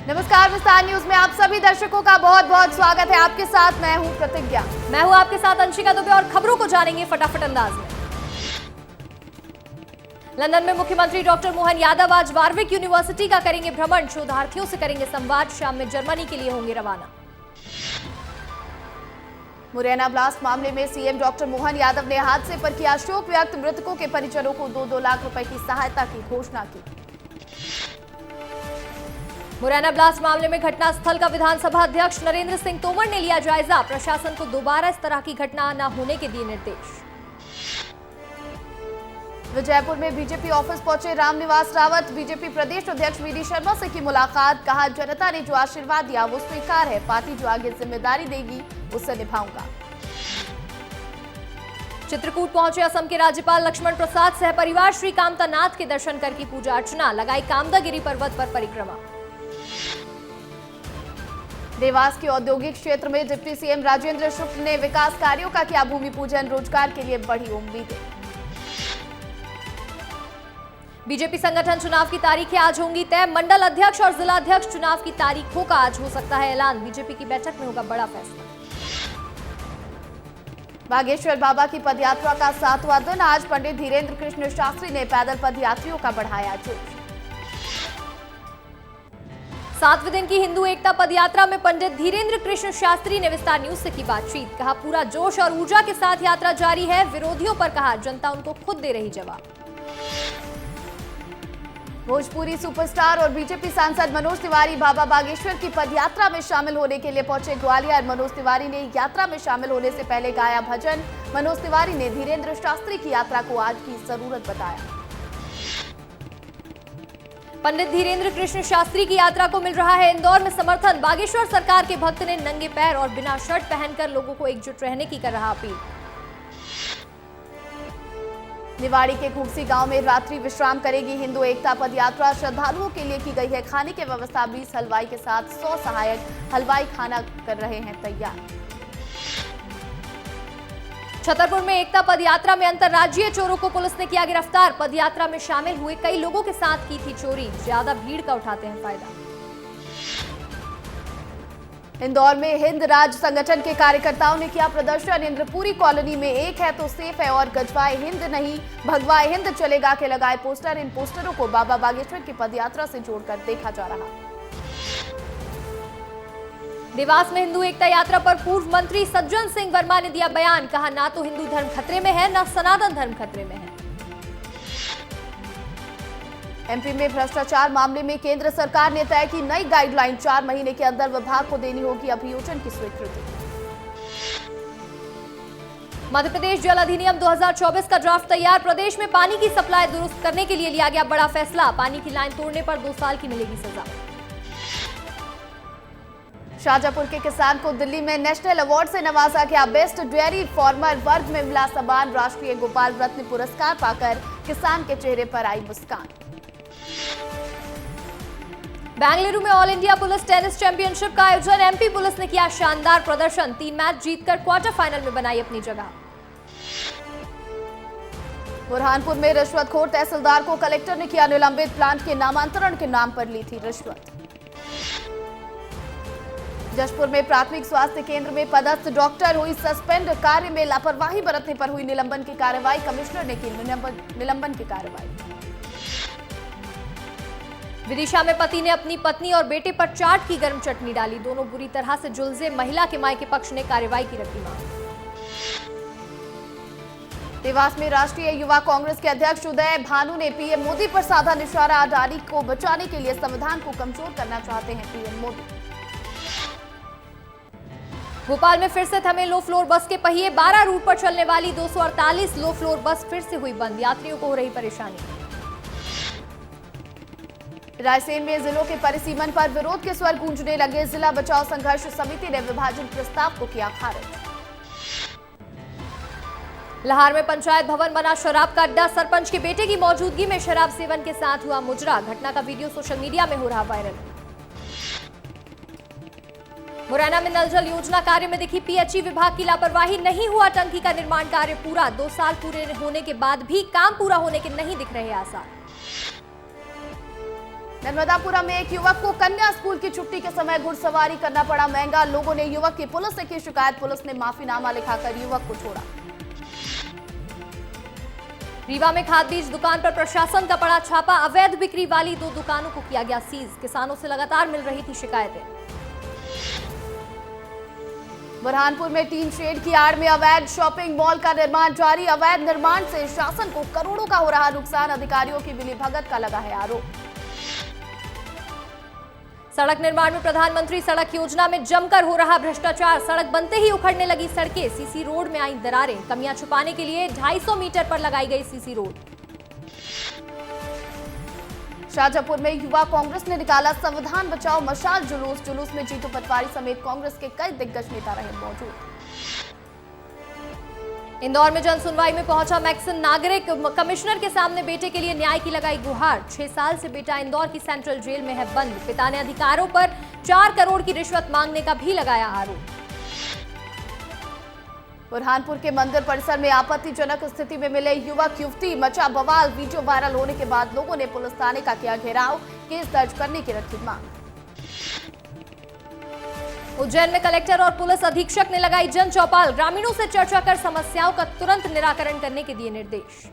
नमस्कार, विस्तार न्यूज में आप सभी दर्शकों का बहुत बहुत स्वागत है। आपके साथ मैं हूं प्रतिज्ञा। मैं हूं आपके साथ अंशिका दुबे और खबरों को जानेंगे फटाफट अंदाज में। लंदन में मुख्यमंत्री डॉक्टर मोहन यादव आज वारविक यूनिवर्सिटी का करेंगे भ्रमण, शोधार्थियों से करेंगे संवाद, शाम में जर्मनी के लिए होंगे रवाना। मुरैना ब्लास्ट मामले में सीएम डॉक्टर मोहन यादव ने हादसे पर किया शोक व्यक्त, मृतकों के परिजनों को 2-2 लाख रुपए की सहायता की घोषणा की। मुरैना ब्लास्ट मामले में घटनास्थल का विधानसभा अध्यक्ष नरेंद्र सिंह तोमर ने लिया जायजा, प्रशासन को दोबारा इस तरह की घटना न होने के दिए निर्देश। जयपुर में बीजेपी ऑफिस पहुंचे रामनिवास रावत, बीजेपी प्रदेश अध्यक्ष वीडी शर्मा से की मुलाकात, कहा जनता ने जो आशीर्वाद दिया वो स्वीकार है, पार्टी जो आगे जिम्मेदारी देगी उसे निभाऊंगा। चित्रकूट पहुंचे असम के राज्यपाल लक्ष्मण प्रसाद, सह परिवार श्री कामतानाथ के दर्शन कर की पूजा अर्चना, लगाई कामदागिरी पर्वत पर परिक्रमा। देवास के औद्योगिक क्षेत्र में डिप्टी सीएम राजेंद्र शुक्ल ने विकास कार्यों का किया भूमि पूजन, रोजगार के लिए बढ़ी उम्मीदें। बीजेपी संगठन चुनाव की तारीखें आज होंगी तय, मंडल अध्यक्ष और जिला अध्यक्ष चुनाव की तारीखों का आज हो सकता है ऐलान, बीजेपी की बैठक में होगा बड़ा फैसला। बागेश्वर बाबा की पदयात्रा का 7वां दिन, आज पंडित धीरेन्द्र कृष्ण शास्त्री ने पैदल पदयात्रियों का बढ़ाया जोश। 7वें दिन की हिंदू एकता पदयात्रा में पंडित धीरेन्द्र कृष्ण शास्त्री ने विस्तार न्यूज से की बातचीत, कहा पूरा जोश और ऊर्जा के साथ यात्रा जारी है, विरोधियों पर कहा जनता उनको खुद दे रही जवाब। भोजपुरी सुपरस्टार और बीजेपी सांसद मनोज तिवारी बाबा बागेश्वर की पदयात्रा में शामिल होने के लिए पहुंचे ग्वालियर। मनोज तिवारी ने यात्रा में शामिल होने से पहले गाया भजन। मनोज तिवारी ने धीरेन्द्र शास्त्री की यात्रा को आज की जरूरत बताया। पंडित धीरेन्द्र कृष्ण शास्त्री की यात्रा को मिल रहा है इंदौर में समर्थन, बागेश्वर सरकार के भक्त ने नंगे पैर और बिना शर्ट पहनकर लोगों को एकजुट रहने की कर रहा अपील। निवाड़ी के घुगसी गांव में रात्रि विश्राम करेगी हिंदू एकता पदयात्रा, श्रद्धालुओं के लिए की गई है खाने की व्यवस्था, 20 हलवाई के साथ 100 सहायक हलवाई खाना कर रहे हैं तैयार। छतरपुर में एकता पदयात्रा में अंतरराज्यीय चोरों को पुलिस ने किया गिरफ्तार, पदयात्रा में शामिल हुए कई लोगों के साथ की थी चोरी, ज्यादा भीड़ का उठाते हैं फायदा। इंदौर में हिंद राज संगठन के कार्यकर्ताओं ने किया प्रदर्शन, इंद्रपुरी कॉलोनी में एक है तो सेफ है और गजवाए हिंद नहीं भगवाए हिंद चलेगा के लगाए पोस्टर, इन पोस्टरों को बाबा बागेश्वर की पदयात्रा से जोड़कर देखा जा रहा। देवास में हिंदू एकता यात्रा पर पूर्व मंत्री सज्जन सिंह वर्मा ने दिया बयान, कहा ना तो हिंदू धर्म खतरे में है ना सनातन धर्म खतरे में है। एमपी में भ्रष्टाचार मामले में केंद्र सरकार ने तय की नई गाइडलाइन, 4 महीने के अंदर विभाग को देनी होगी अभियोजन की स्वीकृति। मध्य प्रदेश जल अधिनियम 2024 का ड्राफ्ट तैयार, प्रदेश में पानी की सप्लाई दुरुस्त करने के लिए लिया गया बड़ा फैसला, पानी की लाइन तोड़ने पर 2 साल की मिलेगी सजा। शाहजहांपुर के किसान को दिल्ली में नेशनल अवार्ड से नवाजा गया, बेस्ट डेयरी फार्मर वर्ग में मिला सम्मान, राष्ट्रीय गोपाल रत्न पुरस्कार पाकर किसान के चेहरे पर आई मुस्कान। बेंगलुरु में all India police tennis championship का आयोजन, एमपी पुलिस ने किया शानदार प्रदर्शन, 3 मैच जीतकर क्वार्टर फाइनल में बनाई अपनी जगह। बुरहानपुर में रिश्वतखोर तहसीलदार को कलेक्टर ने किया निलंबित, प्लांट के नामांतरण के नाम पर ली थी रिश्वत। जशपुर में प्राथमिक स्वास्थ्य केंद्र में पदस्थ डॉक्टर हुई सस्पेंड, कार्य में लापरवाही बरतने पर हुई निलंबन की कार्रवाई, कमिश्नर ने की निलंबन की कार्रवाई। विदिशा में पति ने अपनी पत्नी और बेटे पर चाट की गर्म चटनी डाली, दोनों बुरी तरह से झुलसे, महिला के मायके पक्ष ने कार्रवाई की रखी मांग। देवास में राष्ट्रीय युवा कांग्रेस के अध्यक्ष उदय भानु ने पीएम मोदी पर साधा निशाना, अडानी को बचाने के लिए संविधान को कमजोर करना चाहते हैं पीएम मोदी। भोपाल में फिर से थमे लो फ्लोर बस के पहिए, 12 रूट पर चलने वाली 248 लो फ्लोर बस फिर से हुई बंद, यात्रियों को हो रही परेशानी। रायसेन में जिलों के परिसीमन पर विरोध के स्वर गूंजने लगे, जिला बचाओ संघर्ष समिति ने विभाजन प्रस्ताव को किया खारिज। लाहौर में पंचायत भवन बना शराब का अड्डा, सरपंच के बेटे की मौजूदगी में शराब सेवन के साथ हुआ मुजरा, घटना का वीडियो सोशल मीडिया में हो रहा वायरल। मुरैना में नल जल योजना कार्य में दिखी पीएचई विभाग की लापरवाही, नहीं हुआ टंकी का निर्माण कार्य पूरा, 2 साल पूरे होने के बाद भी काम पूरा होने के नहीं दिख रहे आसार। नर्मदापुरम में एक युवक को कन्या स्कूल की छुट्टी के समय घुड़सवारी करना पड़ा महंगा। लोगों ने युवक की पुलिस से की शिकायत। पुलिस ने माफीनामा लिखाकर युवक को छोड़ा। रीवा में खाद बीज दुकान पर प्रशासन का पड़ा छापा। अवैध बिक्री वाली 2 दुकानों को किया गया सीज। किसानों से लगातार मिल रही थी शिकायतें। बुरहानपुर में टीन शेड की आड़ में अवैध शॉपिंग मॉल का निर्माण जारी। अवैध निर्माण से शासन को करोड़ों का हो रहा नुकसान। अधिकारियों की मिलीभगत का लगा है आरोप। सड़क निर्माण में प्रधानमंत्री सड़क योजना में जमकर हो रहा भ्रष्टाचार। सड़क बनते ही उखड़ने लगी सड़कें। सीसी रोड में आई दरारें। कमियां छुपाने के लिए 250 मीटर पर लगाई गई सीसी रोड। शाहजहांपुर में युवा कांग्रेस ने निकाला संविधान बचाओ मशाल जुलूस। जुलूस में जीतू पटवारी समेत कांग्रेस के कई दिग्गज नेता रहे मौजूद। इंदौर में जन सुनवाई में पहुंचा मैक्सिन। नागरिक कमिश्नर के सामने बेटे के लिए न्याय की लगाई गुहार। 6 साल से बेटा इंदौर की सेंट्रल जेल में है बंद। पिता ने अधिकारों पर 4 करोड़ की रिश्वत मांगने का भी लगाया आरोप। बुरहानपुर के मंदिर परिसर में आपत्तिजनक स्थिति में मिले युवक युवती। मचा बवाल। वीडियो वायरल होने के बाद लोगों ने पुलिस थाने का किया घेराव। केस दर्ज करने की रखी मांग। उज्जैन में कलेक्टर और पुलिस अधीक्षक ने लगाई जन चौपाल। ग्रामीणों से चर्चा कर समस्याओं का तुरंत निराकरण करने के दिए निर्देश।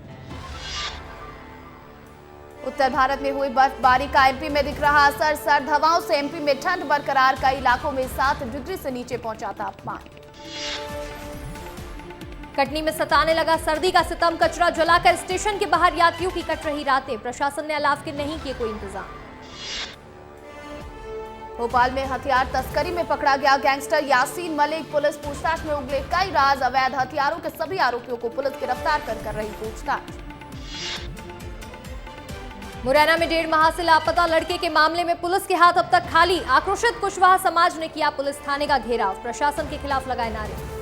उत्तर भारत में हुई बर्फबारी का एमपी में दिख रहा असर। सर्द हवाओं से एमपी में ठंड बरकरार। कई इलाकों में 7 डिग्री से नीचे पहुंचा तापमान। कटनी में सताने लगा सर्दी का सितम। कचरा जलाकर स्टेशन के बाहर यात्रियों की कट रही रातें। प्रशासन ने अलाव के नहीं किए कोई इंतजाम। भोपाल में हथियार तस्करी में पकड़ा गया गैंगस्टर यासीन मलिक। पुलिस पूछताछ में उगले कई राज। अवैध हथियारों के सभी आरोपियों को पुलिस गिरफ्तार कर रही पूछताछ। मुरैना में 1.5 माह से लापता लड़के के मामले में पुलिस के हाथ अब तक खाली। आक्रोशित कुशवाहा समाज ने किया पुलिस थाने का घेराव। प्रशासन के खिलाफ लगाए नारे।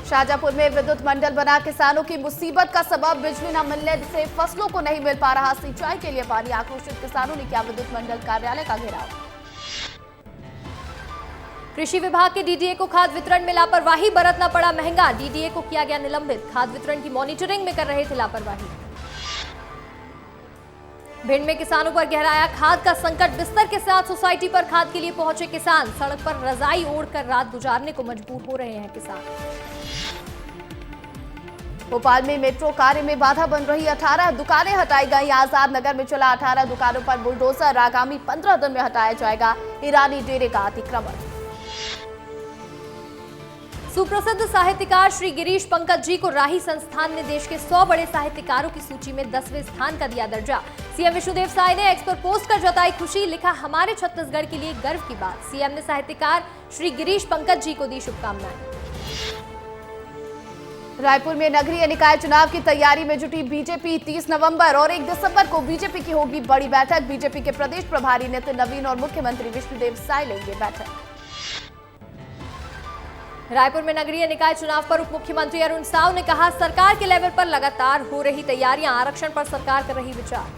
शाहजहांपुर में विद्युत मंडल बना किसानों की मुसीबत का सबब। बिजली न मिलने से फसलों को नहीं मिल पा रहा सिंचाई के लिए पानी। आक्रोशित किसानों ने किया विद्युत मंडल कार्यालय का घेराव। कृषि विभाग के डीडीए को खाद वितरण में लापरवाही बरतना पड़ा महंगा। डीडीए को किया गया निलंबित। खाद वितरण की मॉनिटरिंग में कर रहे थे लापरवाही। भिंड में किसानों पर गहराया खाद का संकट। बिस्तर के साथ सोसाइटी पर खाद के लिए पहुंचे किसान। सड़क पर रजाई ओढ़कर रात गुजारने को मजबूर हो रहे हैं किसान। भोपाल में मेट्रो कार्य में बाधा बन रही। 18 दुकानें हटाई गई। आजाद नगर में चला 18 दुकानों पर बुलडोजर। आगामी 15 दिन में हटाया जाएगा ईरानी डेरे का अतिक्रमण। सुप्रसिद्ध साहित्यकार श्री गिरीश पंकज जी को राही संस्थान ने देश के 100 बड़े साहित्यकारों की सूची में 10वें स्थान का दिया दर्जा। सीएम विष्णुदेव साय ने एक्स पर पोस्ट कर जताई खुशी। लिखा, हमारे छत्तीसगढ़ के लिए गर्व की बात। सीएम ने साहित्यकार श्री गिरीश पंकज जी को दी शुभकामनाएं। रायपुर में नगरीय निकाय चुनाव की तैयारी में जुटी बीजेपी। 30 नवंबर और 1 दिसंबर को बीजेपी की होगी बड़ी बैठक। बीजेपी के प्रदेश प्रभारी नितिन नवीन और मुख्यमंत्री विष्णुदेव साय लेंगे बैठक। रायपुर में नगरीय निकाय चुनाव पर उप मुख्यमंत्री अरुण साव ने कहा, सरकार के लेवल पर लगातार हो रही तैयारियां। आरक्षण पर सरकार कर रही विचार।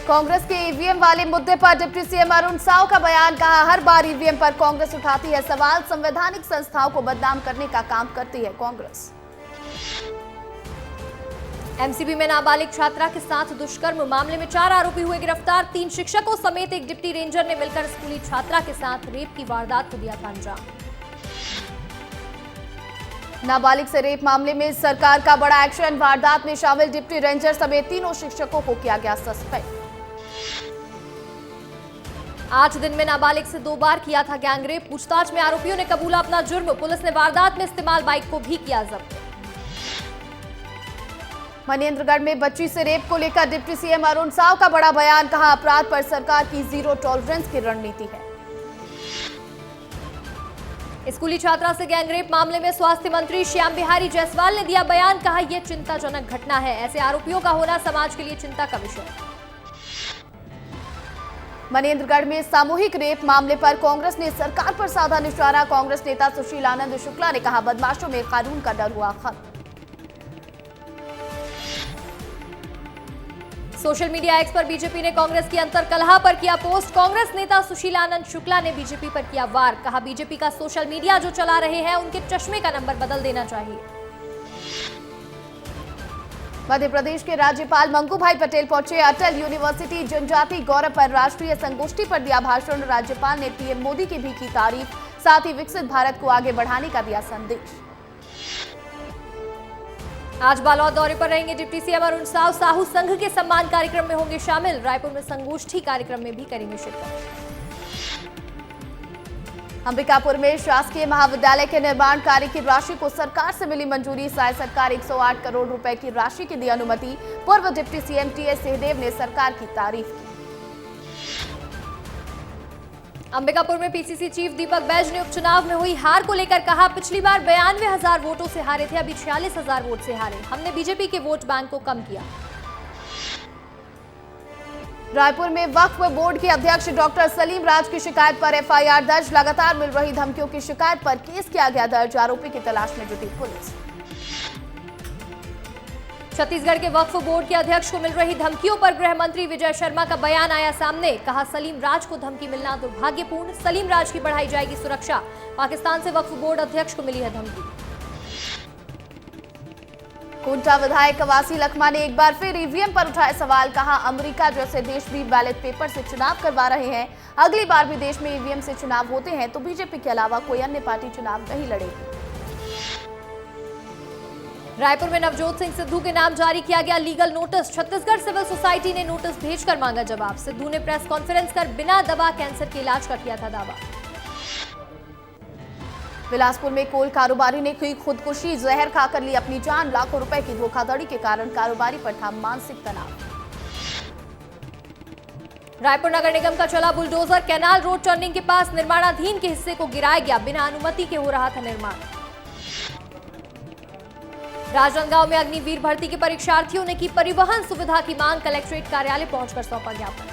कांग्रेस के ईवीएम वाले मुद्दे पर डिप्टी सीएम अरुण साव का बयान। कहा, हर बार ईवीएम पर कांग्रेस उठाती है सवाल। संवैधानिक संस्थाओं को बदनाम करने का काम करती है कांग्रेस। एमसीबी में नाबालिग छात्रा के साथ दुष्कर्म मामले में 4 आरोपी हुए गिरफ्तार। 3 शिक्षकों समेत एक डिप्टी रेंजर ने मिलकर स्कूली छात्रा के साथ रेप की वारदात को दिया था अंजाम। नाबालिग से रेप मामले में सरकार का बड़ा एक्शन। वारदात में शामिल डिप्टी रेंजर समेत 3 शिक्षकों को किया गया सस्पेंड। 8 दिन में नाबालिग से 2 बार किया था गैंगरेप। पूछताछ में आरोपियों ने कबूला अपना जुर्म। पुलिस ने वारदात में इस्तेमाल बाइक को भी किया जब्त। मनेंद्रगढ़ में बच्ची से रेप को लेकर डिप्टी सीएम अरुण साव का बड़ा बयान। कहा, अपराध पर सरकार की जीरो टॉलरेंस की रणनीति है। स्कूली छात्रा से गैंगरेप मामले में स्वास्थ्य मंत्री श्याम बिहारी जायसवाल ने दिया बयान। कहा, यह चिंताजनक घटना है। ऐसे आरोपियों का होना समाज के लिए चिंता का विषय। मनेंद्रगढ़ में सामूहिक रेप मामले पर कांग्रेस ने सरकार पर साधा निशाना। कांग्रेस नेता सुशील आनंद शुक्ला ने कहा, बदमाशों में कानून का डर हुआ खत्म। सोशल मीडिया एक्स पर बीजेपी ने कांग्रेस की अंतरकलह पर किया पोस्ट। कांग्रेस नेता सुशील आनंद शुक्ला ने बीजेपी पर किया वार। कहा, बीजेपी का सोशल मीडिया जो चला रहे हैं उनके चश्मे का नंबर बदल देना चाहिए। मध्य प्रदेश के राज्यपाल मंगू भाई पटेल पहुंचे अटल यूनिवर्सिटी जनजाति गौरव पर राष्ट्रीय संगोष्ठी पर दिया भाषण। राज्यपाल ने पीएम मोदी की भी की तारीफ, साथ ही विकसित भारत को आगे बढ़ाने का दिया संदेश। आज बालोद दौरे पर रहेंगे डिप्टी सीएम अरुण साव। साहू संघ के सम्मान कार्यक्रम में होंगे शामिल। रायपुर में संगोष्ठी कार्यक्रम में भी करेंगे शिरकत। अंबिकापुर में शासकीय महाविद्यालय के निर्माण कार्य की राशि को सरकार से मिली मंजूरी। साय सरकार 108 करोड़ रुपए की राशि की दी अनुमति। पूर्व डिप्टी सीएम टीएस सिंहदेव ने सरकार की तारीफ की। अंबिकापुर में पीसीसी चीफ दीपक बैज ने उपचुनाव में हुई हार को लेकर कहा, पिछली बार 92,000 वोटों से हारे थे, अभी 46,000 वोट से हारे। हमने बीजेपी के वोट बैंक को कम किया। रायपुर में वक्फ बोर्ड के अध्यक्ष डॉक्टर सलीम राज की शिकायत पर एफआईआर दर्ज। लगातार मिल रही धमकियों की शिकायत पर केस किया गया दर्ज। आरोपी की तलाश में जुटी पुलिस। छत्तीसगढ़ के वक्फ बोर्ड के अध्यक्ष को मिल रही धमकियों पर गृह मंत्री विजय शर्मा का बयान आया सामने। कहा, सलीम राज को धमकी मिलना दुर्भाग्यपूर्ण। सलीम राज की बढ़ाई जाएगी सुरक्षा। पाकिस्तान से वक्फ बोर्ड अध्यक्ष को मिली है धमकी। कोंटा विधायक कवासी लखमा ने एक बार फिर ईवीएम पर उठाए सवाल। कहा, अमेरिका जैसे देश भी बैलेट पेपर से चुनाव करवा रहे हैं। अगली बार भी देश में ईवीएम से चुनाव होते हैं तो बीजेपी के अलावा कोई अन्य पार्टी चुनाव नहीं लड़ेगी। रायपुर में नवजोत सिंह सिद्धू के नाम जारी किया गया legal notice. Chhattisgarh civil society ने नोटिस भेजकर मांगा जवाब। सिद्धू ने प्रेस कॉन्फ्रेंस कर बिना दवा कैंसर के इलाज का किया था दावा। बिलासपुर में कोल कारोबारी ने की खुदकुशी, जहर खाकर ली अपनी जान। लाखों रुपए की धोखाधड़ी के कारण कारोबारी पर था मानसिक तनाव। रायपुर नगर निगम का चला बुलडोजर। कैनाल रोड टर्निंग के पास निर्माणाधीन के हिस्से को गिराया गया। बिना अनुमति के हो रहा था निर्माण। राजनांदगांव में अग्निवीर भर्ती के परीक्षार्थियों ने की परिवहन सुविधा की मांग। कलेक्ट्रेट कार्यालय पहुंचकर सौंपा ज्ञापन।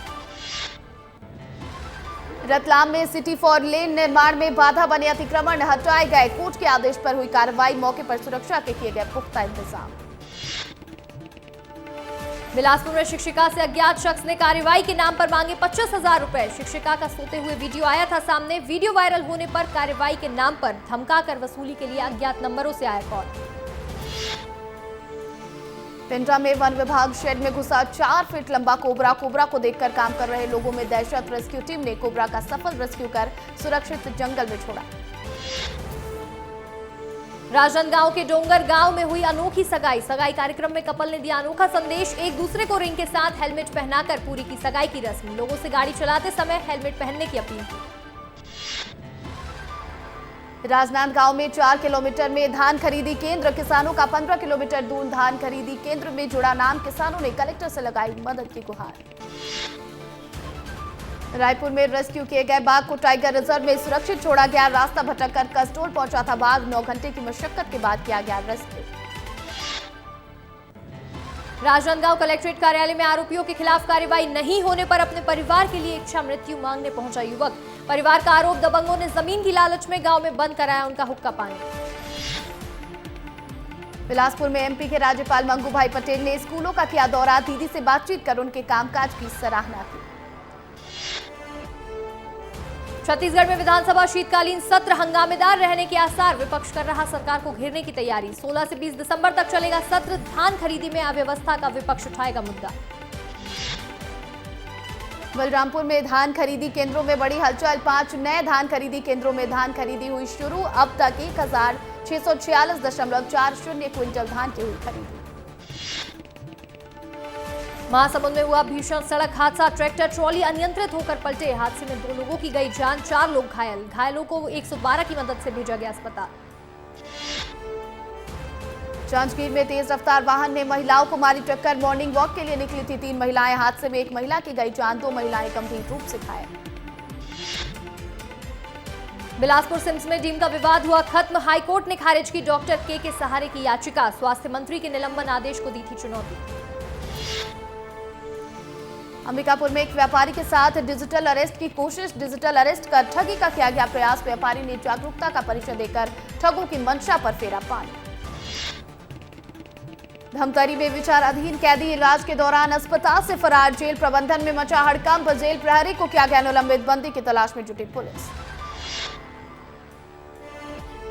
रतलाम में सिटी फॉर लेन निर्माण में बाधा बने अतिक्रमण हटाए गए। कोर्ट के आदेश पर हुई कार्रवाई। मौके पर सुरक्षा के किए गए पुख्ता इंतजाम। बिलासपुर में शिक्षिका से अज्ञात शख्स ने कार्रवाई के नाम पर मांगे 25,000 रुपए। शिक्षिका का सोते हुए वीडियो आया था सामने। वीडियो वायरल होने पर कार्रवाई के नाम पर धमकाकर वसूली के लिए अज्ञात नंबरों से आया कॉल। पिंडरा में वन विभाग शेड में घुसा 4 फीट लंबा कोबरा। कोबरा को देखकर काम कर रहे लोगों में दहशत। रेस्क्यू टीम ने कोबरा का सफल रेस्क्यू कर सुरक्षित जंगल में छोड़ा। राजनांदगांव के डोंगर गांव में हुई अनोखी सगाई। सगाई कार्यक्रम में कपल ने दिया अनोखा संदेश। एक दूसरे को रिंग के साथ हेलमेट पहनाकर पूरी की सगाई की रस्म। लोगों से गाड़ी चलाते समय हेलमेट पहनने की अपील की। राजनांदगांव में 4 किलोमीटर में धान खरीदी केंद्र। किसानों का 15 किलोमीटर दूर धान खरीदी केंद्र में जुड़ा नाम। किसानों ने कलेक्टर से लगाई मदद की गुहार। रायपुर में रेस्क्यू किए गए बाघ को टाइगर रिजर्व में सुरक्षित छोड़ा गया। रास्ता भटककर कसडोल पहुंचा था बाघ। 9 घंटे की मशक्कत के बाद किया गया रेस्क्यू। राजनांदगांव कलेक्ट्रेट कार्यालय में आरोपियों के खिलाफ कार्रवाई नहीं होने पर अपने परिवार के लिए इच्छा मृत्यु मांगने पहुंचा युवक। परिवार का आरोप, दबंगों ने जमीन की लालच में गांव में बंद कराया उनका हुक्का पानी। बिलासपुर में एमपी के राज्यपाल मंगू भाई पटेल ने स्कूलों का किया दौरा। दीदी से बातचीत कर उनके कामकाज की सराहना की। छत्तीसगढ़ में विधानसभा शीतकालीन सत्र हंगामेदार रहने के आसार। विपक्ष कर रहा सरकार को घेरने की तैयारी। 16 से 20 दिसंबर तक चलेगा सत्र। धान खरीदी में अव्यवस्था का विपक्ष उठाएगा मुद्दा। बलरामपुर में धान खरीदी केंद्रों में बड़ी हलचल। 5 नए धान खरीदी केंद्रों में धान खरीदी हुई शुरू। अब तक 1,646.40 क्विंटल धान की हुई खरीदी। महासमुंद में हुआ भीषण सड़क हादसा। ट्रैक्टर ट्रॉली अनियंत्रित होकर पलटे। हादसे में 2 लोगों की गई जान, 4 लोग घायल। घायलों को 112 की मदद से भेजा गया अस्पताल। जांजगीर में तेज रफ्तार वाहन ने महिलाओं को मारी टक्कर। मॉर्निंग वॉक के लिए निकली थी 3 महिलाएं। हादसे में 1 महिला की गई जान, 2 महिलाएं गंभीर रूप से घायल। बिलासपुर सिम्स में डीम का विवाद हुआ खत्म। हाईकोर्ट ने खारिज की डॉक्टर के सहारे की याचिका। स्वास्थ्य मंत्री के निलंबन आदेश को दी थी चुनौती। अंबिकापुर में एक व्यापारी के साथ डिजिटल अरेस्ट की कोशिश। डिजिटल अरेस्ट कर ठगी का किया गया प्रयास। व्यापारी ने जागरूकता का परिचय देकर ठगों की मंशा पर फेरा पानी। धमतरी में विचाराधीन कैदी इलाज के दौरान अस्पताल से फरार। जेल प्रबंधन में मचा हड़कंप। जेल प्रहरी को किया गया निलंबित। बंदी की तलाश में जुटी पुलिस।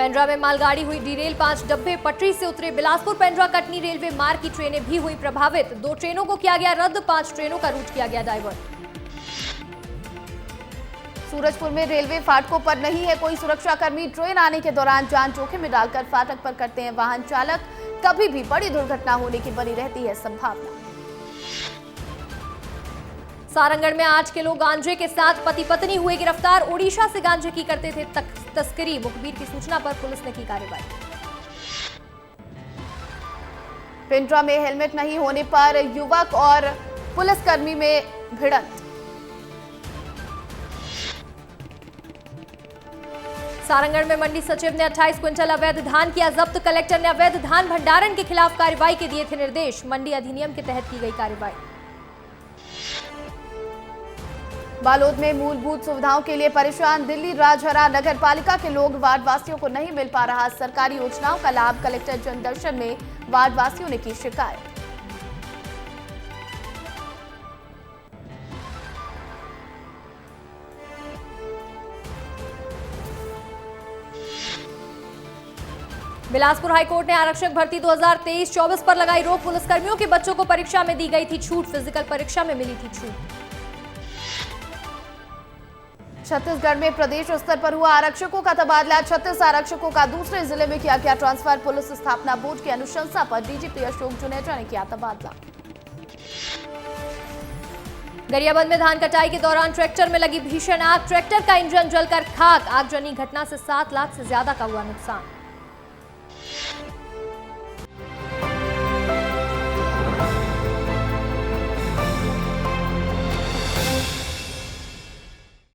पेंड्रा में मालगाड़ी हुई डीरेल, 5 डब्बे पटरी से उतरे। बिलासपुर पेंड्रा कटनी रेलवे मार्ग की ट्रेनें भी हुई प्रभावित। 2 ट्रेनों को किया गया रद्द, 5 ट्रेनों का रूट किया गया डाइवर्ट। सूरजपुर में रेलवे फाटकों पर नहीं है कोई सुरक्षाकर्मी। ट्रेन आने के दौरान जान जोखिम में डालकर फाटक पर करते हैं वाहन चालक। कभी भी बड़ी दुर्घटना होने की बनी रहती है संभावना। सारंगढ़ में 8 किलो गांजे के साथ पति पत्नी हुए गिरफ्तार। ओडिशा से गांजे की करते थे तस्करी। मुखबिर की सूचना पर पुलिस ने की कार्रवाई। पेंड्रा में हेलमेट नहीं होने पर युवक और पुलिसकर्मी में भिड़ंत। सारंगढ़ में मंडी सचिव ने 28 क्विंटल अवैध धान किया जब्त। कलेक्टर ने अवैध धान भंडारण के खिलाफ कार्रवाई के दिए थे निर्देश। मंडी अधिनियम के तहत की गई कार्रवाई। बालोद में मूलभूत सुविधाओं के लिए परेशान दिल्ली राजहरा नगर पालिका के लोग। वार्ड वासियों को नहीं मिल पा रहा सरकारी योजनाओं का लाभ। कलेक्टर जनदर्शन में वार्ड वासियों ने की शिकायत। बिलासपुर हाईकोर्ट ने आरक्षक भर्ती 2023-24 पर लगाई रोक। पुलिसकर्मियों के बच्चों को परीक्षा में दी गई थी छूट। फिजिकल परीक्षा में मिली थी छूट। छत्तीसगढ़ में प्रदेश स्तर पर हुआ आरक्षकों का तबादला। 36 आरक्षकों का दूसरे जिले में किया गया ट्रांसफर। पुलिस स्थापना बोर्ड की अनुशंसा पर डीजीपी अशोक जुनेजा ने किया तबादला। गरियाबंद में धान कटाई के दौरान ट्रैक्टर में लगी भीषण आग। ट्रैक्टर का इंजन जलकर खाक। आगजनी घटना से 7 लाख से ज्यादा का हुआ नुकसान।